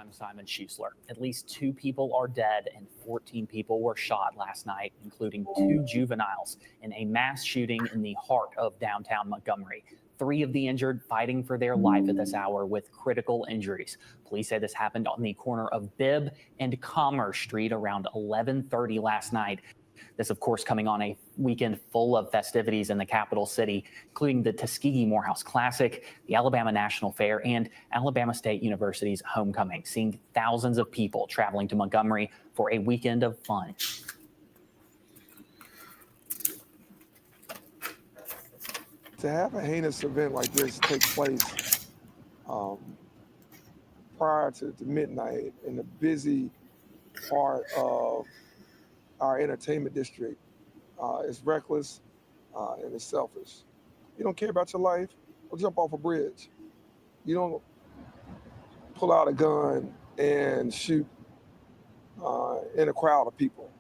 I'm Simon Schuessler. At least 2 people are dead and 14 people were shot last night, including 2 juveniles, in a mass shooting in the heart of downtown Montgomery. 3 of the injured fighting for their life at this hour with critical injuries. Police say this happened on the corner of Bibb and Commerce Street around 11:30 last night. This, of course, coming on a weekend full of festivities in the capital city, including the Tuskegee Morehouse Classic, the Alabama National Fair, and Alabama State University's homecoming, seeing thousands of people traveling to Montgomery for a weekend of fun. To have a heinous event like this take place prior to midnight in the busy part of our entertainment district is reckless and it's selfish. You don't care about your life, well, jump off a bridge. You don't pull out a gun and shoot in a crowd of people.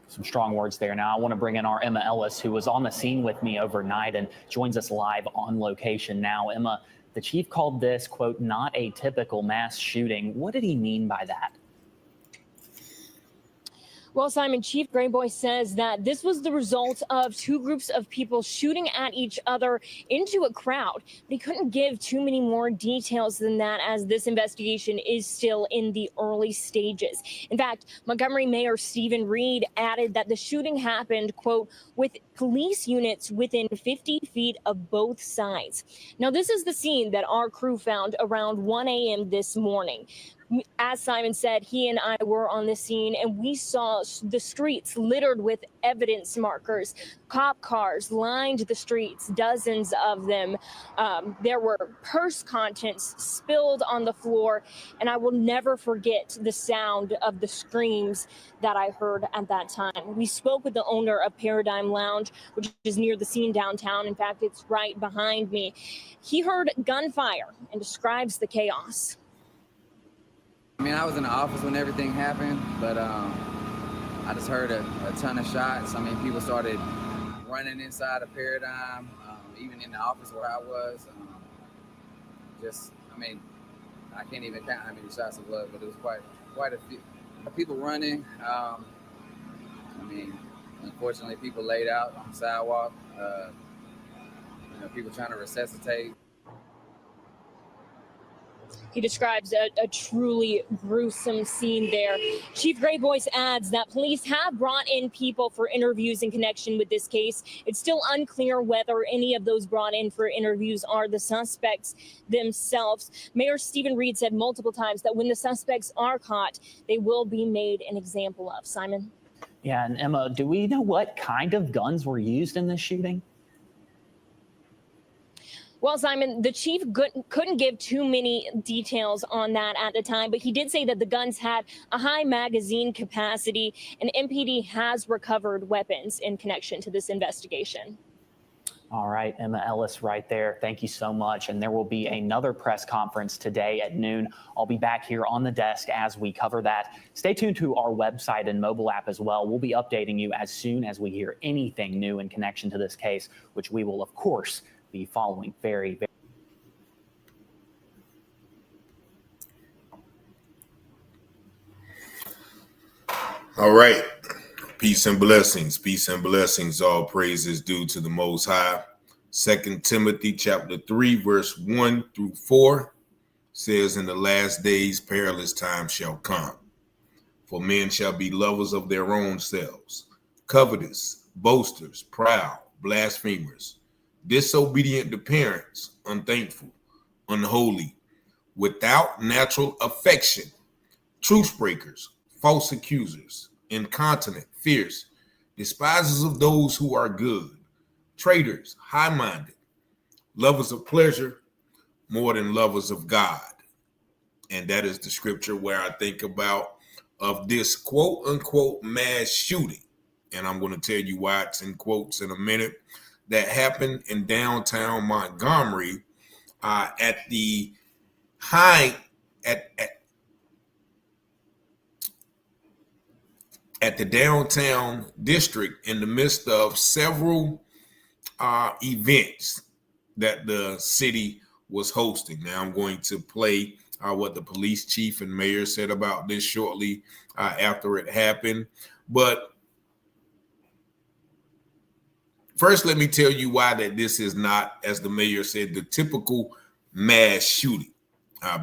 Some strong words there. Now I want to bring in our Emma Ellis, who was on the scene with me overnight and joins us live on location now. Emma, the chief called this, quote, not a typical mass shooting. What did he mean by that? Well, Simon, Chief Grayboy says that this was the result of 2 groups of people shooting at each other into a crowd. But he couldn't give too many more details than that, as this investigation is still in the early stages. In fact, Montgomery Mayor Stephen Reed added that the shooting happened, quote, with police units within 50 feet of both sides. Now, this is the scene that our crew found around 1 a.m. this morning. As Simon said, he and I were on the scene and we saw the streets littered with evidence markers. Cop cars lined the streets, dozens of them. There were purse contents spilled on the floor, and I will never forget the sound of the screams that I heard at that time. We spoke with the owner of Paradigm Lounge, which is near the scene downtown. In fact, it's right behind me. He heard gunfire and describes the chaos. I mean, I was in the office when everything happened, but I just heard a ton of shots. I mean, people started running inside of Paradigm, even in the office where I was. I mean, I can't even count how many shots of blood, but it was quite a few people running. I mean, unfortunately, people laid out on the sidewalk. People trying to resuscitate. He describes a truly gruesome scene there. Chief Grayboy adds that police have brought in people for interviews in connection with this case. It's still unclear whether any of those brought in for interviews are the suspects themselves. Mayor Stephen Reed said multiple times that when the suspects are caught, they will be made an example of. Simon? Yeah, and Emma, do we know what kind of guns were used in this shooting? Well, Simon, the chief couldn't give too many details on that at the time, but he did say that the guns had a high magazine capacity, and MPD has recovered weapons in connection to this investigation. All right, Emma Ellis right there. Thank you so much. And there will be another press conference today at noon. I'll be back here on the desk as we cover that. Stay tuned to our website and mobile app as well. We'll be updating you as soon as we hear anything new in connection to this case, which we will, of course, be following very, very. All right. Peace and blessings. Peace and blessings. All praises due to the Most High. 2 Timothy chapter 3, verse 1 through 4 says, in the last days perilous times shall come. For men shall be lovers of their own selves, covetous, boasters, proud, blasphemers, disobedient to parents, unthankful, unholy, without natural affection, truce breakers, false accusers, incontinent, fierce, despisers of those who are good, traitors, high-minded, lovers of pleasure more than lovers of God. And that is the scripture where I think about of this quote unquote mass shooting. And I'm going to tell you why it's in quotes in a minute. That happened in downtown Montgomery at the downtown district in the midst of several events that the city was hosting. Now I'm going to play what the police chief and mayor said about this shortly after it happened. But first, let me tell you why that this is not, as the mayor said, the typical mass shooting,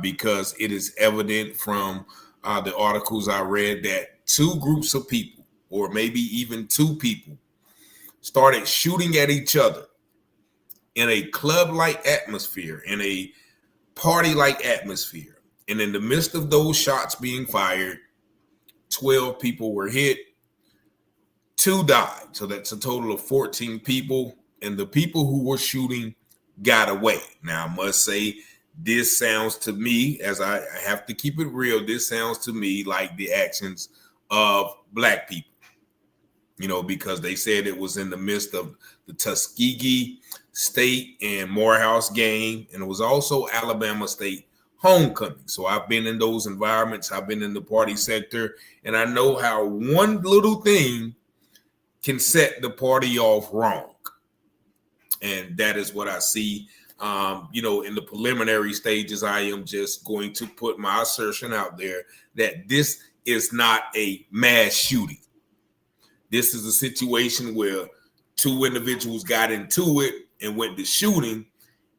because it is evident from the articles I read that two groups of people, or maybe even two people, started shooting at each other in a club-like atmosphere, in a party-like atmosphere. And in the midst of those shots being fired, 12 people were hit, 2 died. So that's a total of 14 people. And the people who were shooting got away. Now, I must say, this sounds to me, as I have to keep it real, this sounds to me like the actions of Black people, because they said it was in the midst of the Tuskegee State and Morehouse game, and it was also Alabama State homecoming. So I've been in those environments. I've been in the party sector, and I know how one little thing can set the party off wrong. And that is what I see. In the preliminary stages, I am just going to put my assertion out there that this is not a mass shooting. This is a situation where two individuals got into it and went to shooting,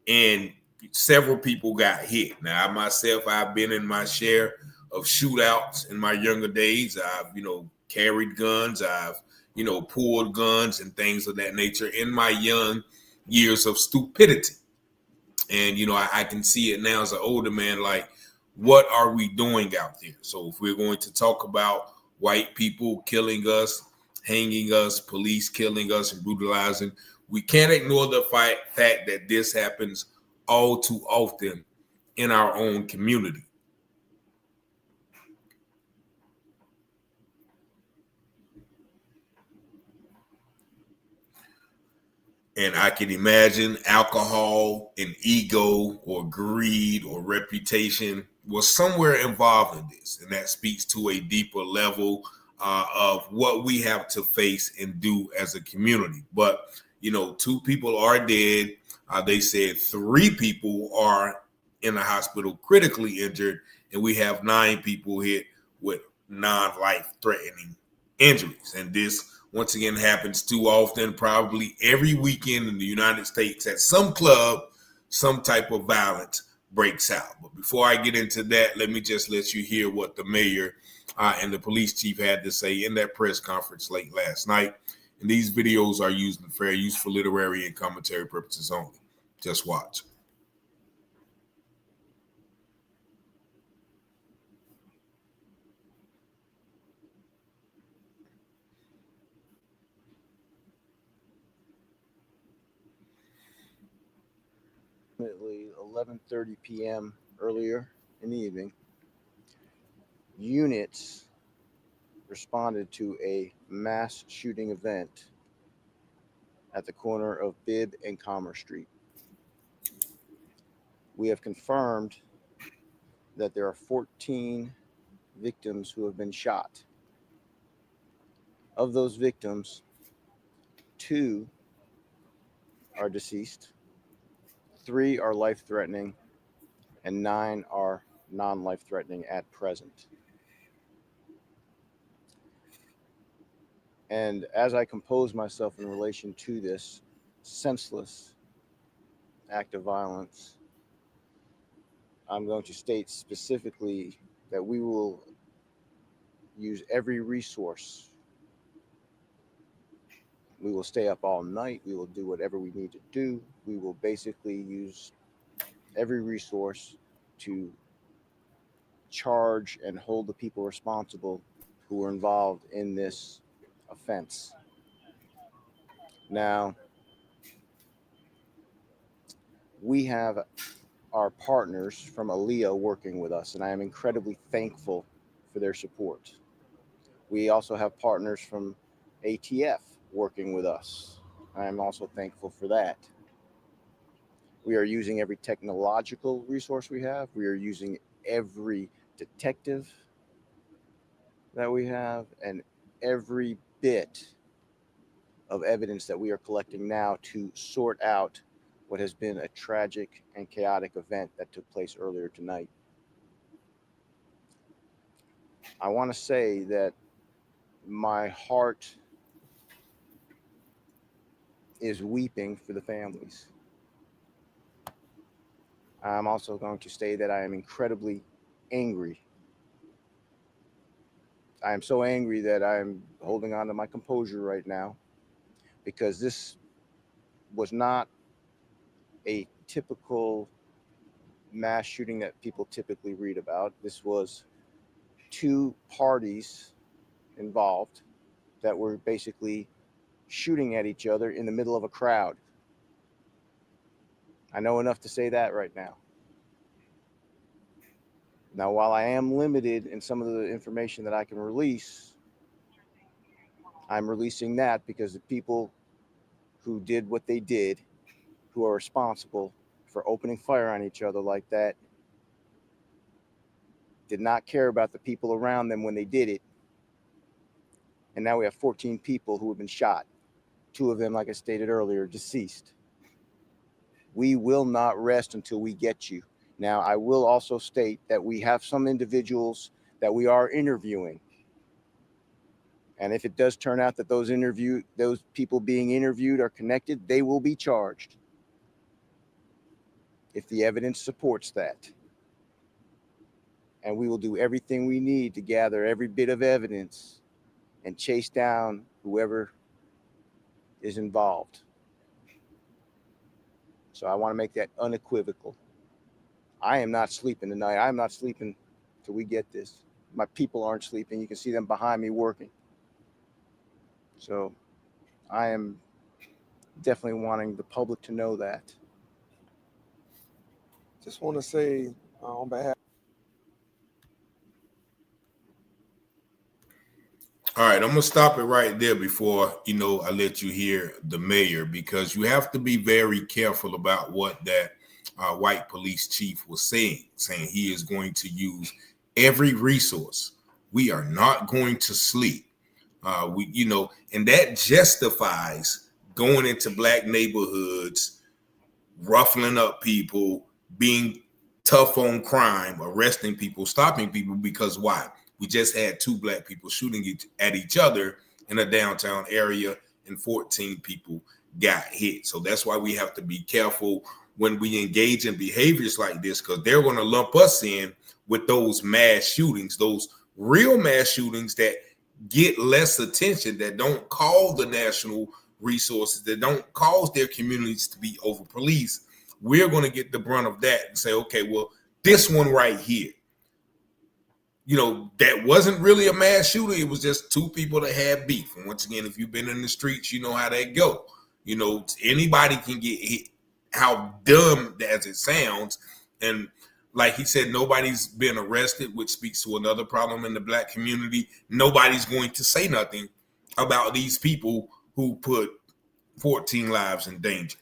and several people got hit. Now, I've been in my share of shootouts in my younger days. I've, carried guns. I've, pulled guns and things of that nature in my young years of stupidity. And, I can see it now as an older man, like, what are we doing out there? So if we're going to talk about white people killing us, hanging us, police killing us and brutalizing, we can't ignore the fact that this happens all too often in our own community. And I can imagine alcohol and ego or greed or reputation was somewhere involved in this. And that speaks to a deeper level of what we have to face and do as a community. But, 2 people are dead. They said 3 people are in the hospital critically injured, and we have 9 people hit with non-life threatening injuries. And this, once again, happens too often. Probably every weekend in the United States at some club, some type of violence breaks out. But before I get into that, let me just let you hear what the mayor and the police chief had to say in that press conference late last night. And these videos are used in fair use for literary and commentary purposes only. Just watch. Approximately 11:30 p.m. earlier in the evening, units responded to a mass shooting event at the corner of Bibb and Commerce Street. We have confirmed that there are 14 victims who have been shot. Of those victims, 2 are deceased, 3 are life-threatening, and 9 are non-life-threatening at present. And as I compose myself in relation to this senseless act of violence, I'm going to state specifically that we will use every resource. We will stay up all night. We will do whatever we need to do. We will basically use every resource to charge and hold the people responsible who were involved in this offense. Now, we have our partners from ALEA working with us, and I am incredibly thankful for their support. We also have partners from ATF working with us. I am also thankful for that. We are using every technological resource we have. We are using every detective that we have and every bit of evidence that we are collecting now to sort out what has been a tragic and chaotic event that took place earlier tonight. I want to say that my heart is weeping for the families. I'm also going to say that I am incredibly angry. I am so angry that I'm holding on to my composure right now, because this was not a typical mass shooting that people typically read about. This was two parties involved that were basically shooting at each other in the middle of a crowd. I know enough to say that right now. Now, while I am limited in some of the information that I can release, I'm releasing that because the people who did what they did, who are responsible for opening fire on each other like that, did not care about the people around them when they did it. And now we have 14 people who have been shot. 2 of them, like I stated earlier, deceased. We will not rest until we get you. Now, I will also state that we have some individuals that we are interviewing. And if it does turn out that those people being interviewed are connected, they will be charged if the evidence supports that. And we will do everything we need to gather every bit of evidence and chase down whoever is involved. So I want to make that unequivocal. I am not sleeping tonight. I'm not sleeping till we get this. My people aren't sleeping. You can see them behind me working. So I am definitely wanting the public to know that. Just want to say on behalf. All right, I'm gonna stop it right there before I let you hear the mayor, because you have to be very careful about what that white police chief was saying he is going to use every resource. We are not going to sleep. And that justifies going into black neighborhoods, ruffling up people, being tough on crime, arresting people, stopping people, because why? We just had 2 black people shooting at each other in a downtown area, and 14 people got hit. So that's why we have to be careful when we engage in behaviors like this, because they're going to lump us in with those mass shootings, those real mass shootings that get less attention, that don't call the national resources, that don't cause their communities to be over policed. We're going to get the brunt of that and say, okay, well, this one right here, that wasn't really a mass shooting. It was just 2 people that had beef. And once again, if you've been in the streets, you know how that go. Anybody can get hit, how dumb as it sounds. And like he said, nobody's been arrested, which speaks to another problem in the black community. Nobody's going to say nothing about these people who put 14 lives in danger.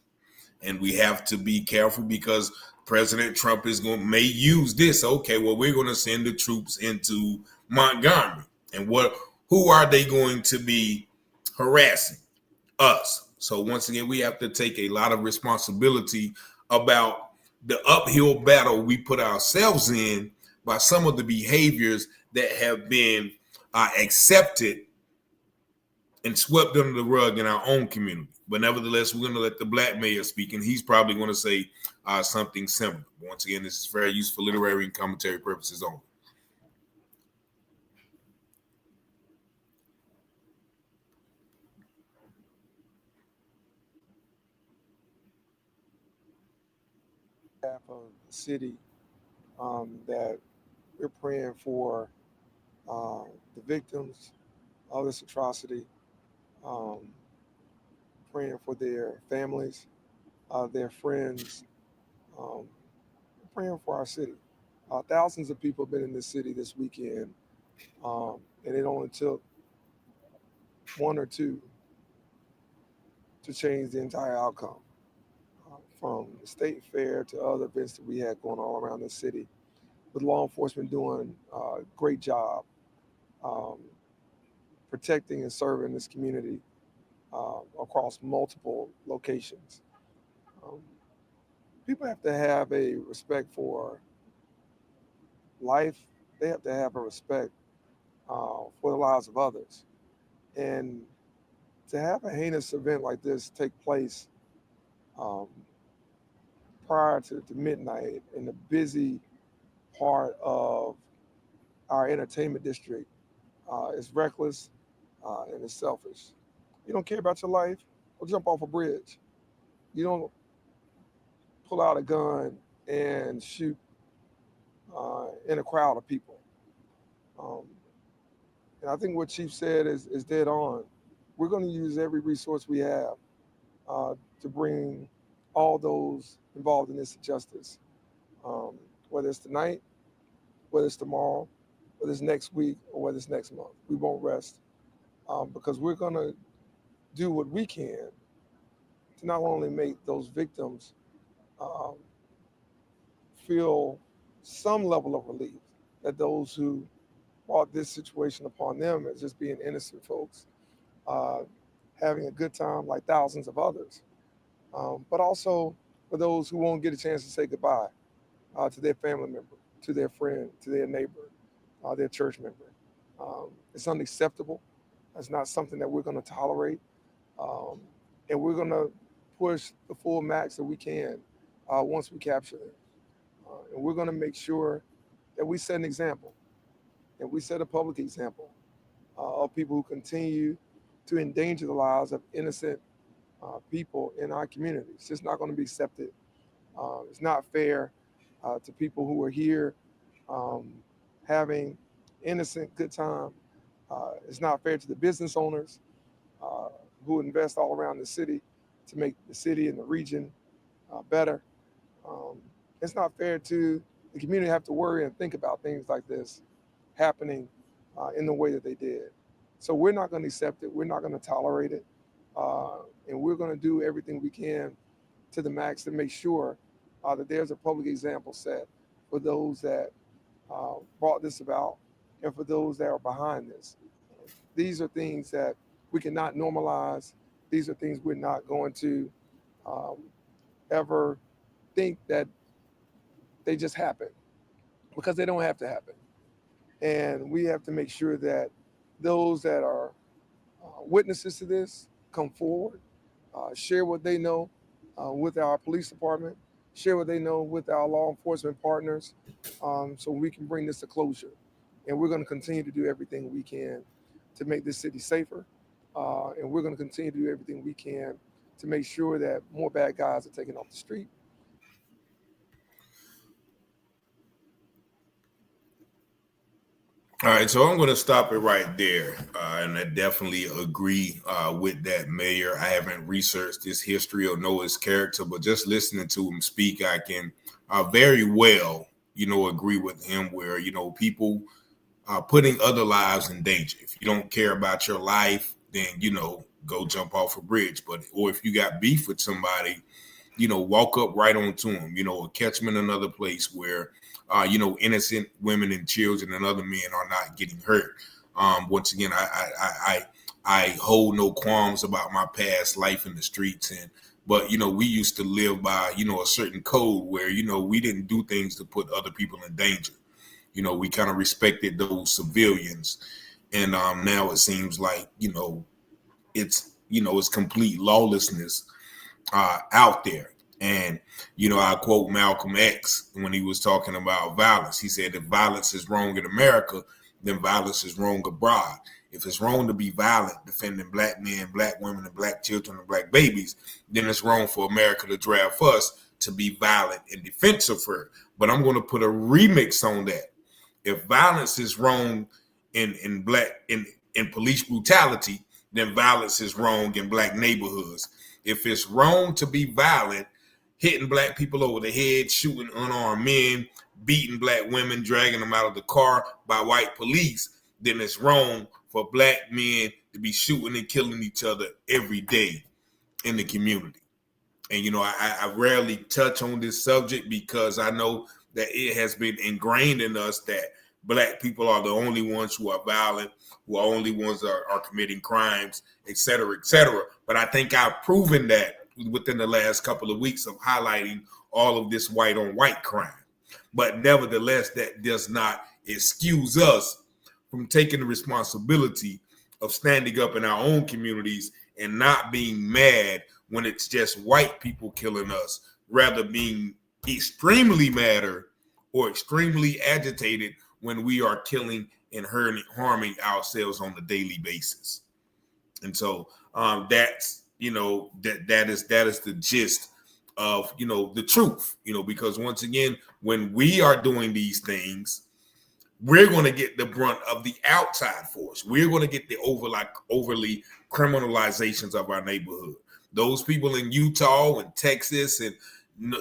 And we have to be careful, because President Trump may use this. Okay, well, we're going to send the troops into Montgomery. And who are they going to be harassing? Us. So once again, we have to take a lot of responsibility about the uphill battle we put ourselves in by some of the behaviors that have been accepted and swept under the rug in our own community. But nevertheless, we're going to let the black mayor speak, and he's probably going to say something similar. Once again, this is very useful for literary and commentary purposes only. Behalf of the city, that we're praying for the victims of this atrocity, um, praying for their families, their friends, praying for our city. Thousands of people have been in this city this weekend, and it only took 1 or 2 to change the entire outcome. From the state fair to other events that we had going all around the city, with law enforcement doing a great job protecting and serving this community across multiple locations. Um, People have to have a respect for life. They have to have a respect for the lives of others. And to have a heinous event like this take place um, prior to midnight in the busy part of our entertainment district is reckless and it's selfish. You don't care about your life, or jump off a bridge. You don't pull out a gun and shoot in a crowd of people. Um, and I think what Chief said is dead on. We're going to use every resource we have to bring all those involved in this to justice, whether it's tonight, whether it's tomorrow, whether it's next week, or whether it's next month. We won't rest because we're going to do what we can to not only make those victims um, feel some level of relief that those who brought this situation upon them as just being innocent folks, uh, having a good time like thousands of others, but also for those who won't get a chance to say goodbye to their family member, to their friend, to their neighbor, their church member. It's unacceptable. It's not something that we're going to tolerate. And we're going to push the full max that we can once we capture them. And we're going to make sure that we set an example, and we set a public example of people who continue to endanger the lives of innocent people in our community. It's just not going to be accepted. It's not fair to people who are here um, having innocent good time. It's not fair to the business owners uh, who invest all around the city to make the city and the region better. Um, it's not fair to the community have to worry and think about things like this happening in the way that they did. So we're not going to accept it. We're not going to tolerate it. And we're going to do everything we can to the max to make sure that there's a public example set for those that brought this about and for those that are behind this. These are things that we cannot normalize. These are things we're not going to um, ever think that they just happen, because they don't have to happen. And we have to make sure that those that are witnesses to this come forward, share what they know with our police department, share what they know with our law enforcement partners, so we can bring this to closure. And we're going to continue to do everything we can to make this city safer. And we're going to continue to do everything we can to make sure that more bad guys are taken off the street. All right, so I'm going to stop it right there. And I definitely agree with that, Mayor. I haven't researched his history or know his character, but just listening to him speak, I can very well, agree with him where, people are putting other lives in danger. If you don't care about your life, then, go jump off a bridge. Or if you got beef with somebody, walk up right onto them, or catch them in another place where, innocent women and children and other men are not getting hurt. Once again, I hold no qualms about my past life in the streets. But we used to live by, a certain code where, we didn't do things to put other people in danger. We kind of respected those civilians. And now it seems like, it's complete lawlessness out there. And, I quote Malcolm X when he was talking about violence. He said, if violence is wrong in America, then violence is wrong abroad. If it's wrong to be violent, defending black men, black women, and black children and black babies, then it's wrong for America to draft us to be violent in defense of her. But I'm going to put a remix on that. If violence is wrong in police brutality, then violence is wrong in black neighborhoods. If it's wrong to be violent, hitting black people over the head, shooting unarmed men, beating black women, dragging them out of the car by white police, then it's wrong for black men to be shooting and killing each other every day in the community. And, I rarely touch on this subject because I know that it has been ingrained in us that black people are the only ones who are violent, who are only ones that are committing crimes, et cetera, et cetera. But I think I've proven that within the last couple of weeks of highlighting all of this white on white crime. But nevertheless, that does not excuse us from taking the responsibility of standing up in our own communities and not being mad when it's just white people killing us, rather being extremely madder or extremely agitated when we are killing and harming ourselves on a daily basis. And so that's, that is the gist of, the truth, because once again, when we are doing these things, we're going to get the brunt of the outside force. We're going to get the overly criminalizations of our neighborhood. Those people in Utah and Texas and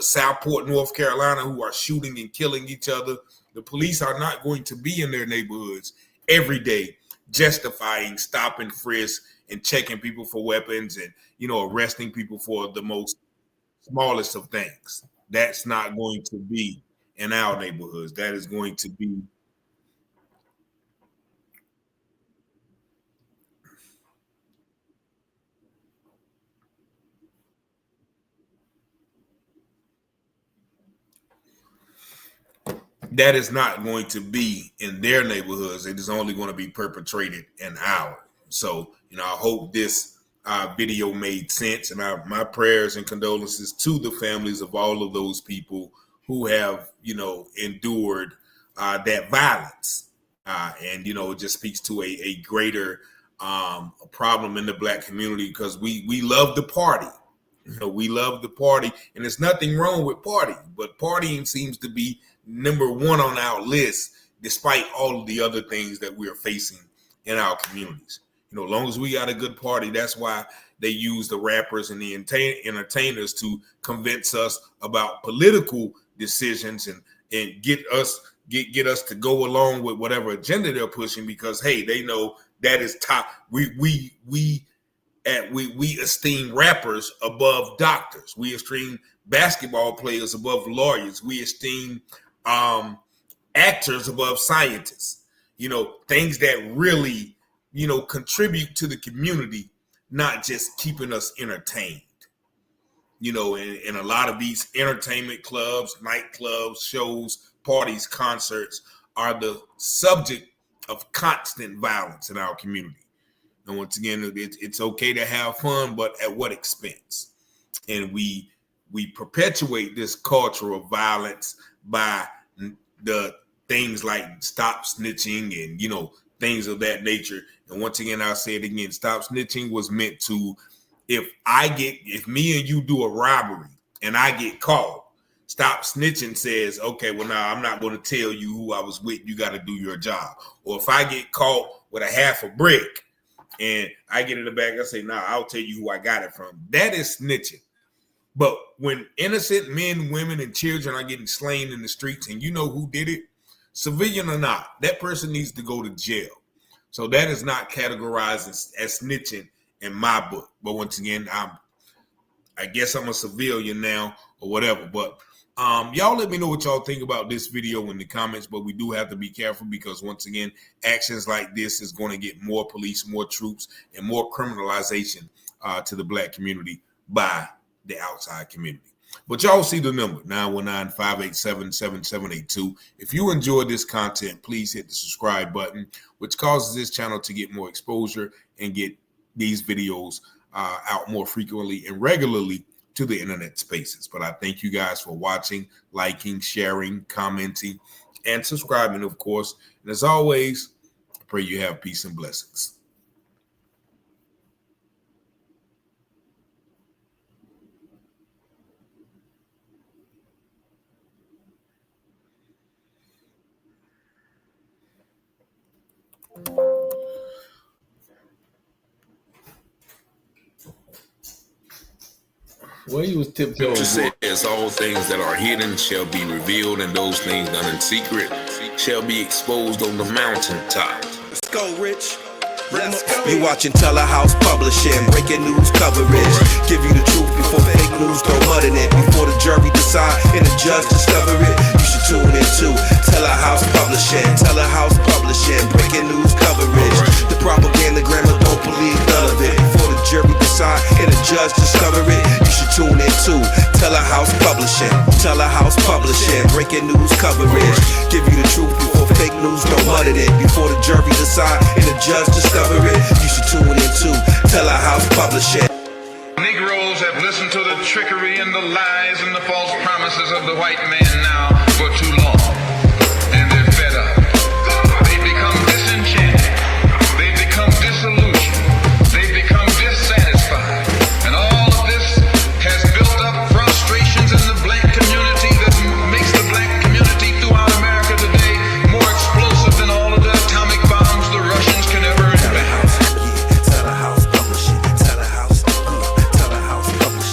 Southport, North Carolina, who are shooting and killing each other, the police are not going to be in their neighborhoods every day justifying stop and frisk and checking people for weapons and, arresting people for the most smallest of things. That's not going to be in our neighborhoods. That is going to be that is not going to be in their neighborhoods. It is only going to be perpetrated in ours. So, I hope this video made sense, and my prayers and condolences to the families of all of those people who have, endured that violence. And, it just speaks to a greater problem in the Black community, because we love the party. We love the party, and there's nothing wrong with partying, but partying seems to be number one on our list, despite all of the other things that we're facing in our communities. As long as we got a good party, that's why they use the rappers and the entertainers to convince us about political decisions and get us to go along with whatever agenda they're pushing, because hey, they know that is top. We esteem rappers above doctors. We esteem basketball players above lawyers. We esteem actors above scientists. Things that really, contribute to the community, not just keeping us entertained. And a lot of these entertainment clubs, nightclubs, shows, parties, concerts are the subject of constant violence in our community. And once again, it's okay to have fun, but at what expense? And we perpetuate this culture of violence by the things like stop snitching and, things of that nature. And once again, I'll say it again, stop snitching was meant to, if me and you do a robbery and I get caught, stop snitching says, okay, well, now I'm not going to tell you who I was with. You got to do your job. Or if I get caught with a half a brick and I get in the bag, I say, nah, I'll tell you who I got it from. That is snitching. But when innocent men, women, and children are getting slain in the streets, and you know who did it, civilian or not, that person needs to go to jail. So that is not categorized as snitching in my book. But once again, I guess I'm a civilian now or whatever. But y'all let me know what y'all think about this video in the comments. But we do have to be careful, because once again, actions like this is going to get more police, more troops, and more criminalization to the Black community by the outside community. But y'all see the number, 919-587-7782. If you enjoyed this content, please hit the subscribe button, which causes this channel to get more exposure and get these videos out more frequently and regularly to the internet spaces. But I thank you guys for watching, liking, sharing, commenting, and subscribing, of course. And as always, I pray you have peace and blessings. Well, he was tiptoeing. Scripture says, all things that are hidden shall be revealed, and those things done in secret shall be exposed on the mountaintop. Let's go, Rich. You watching Telehouse Publishing, breaking news coverage. Give you the truth before fake news throw mud in it. Before the jury decide and the judge discover it. You should tune in to Telehouse Publishing. Telehouse Publishing, breaking news coverage. The propaganda grammar, don't believe none of it. Before the jury decide and the judge discover it. You should tune in to Telehouse Publishing. Telehouse Publishing, breaking news coverage. Give you the truth before fake news throw mud in it. Before the jury decide decide and the judge discover it. You should tune into Telehouse Publishing. Negroes have listened to the trickery and the lies and the false promises of the white man now for too long.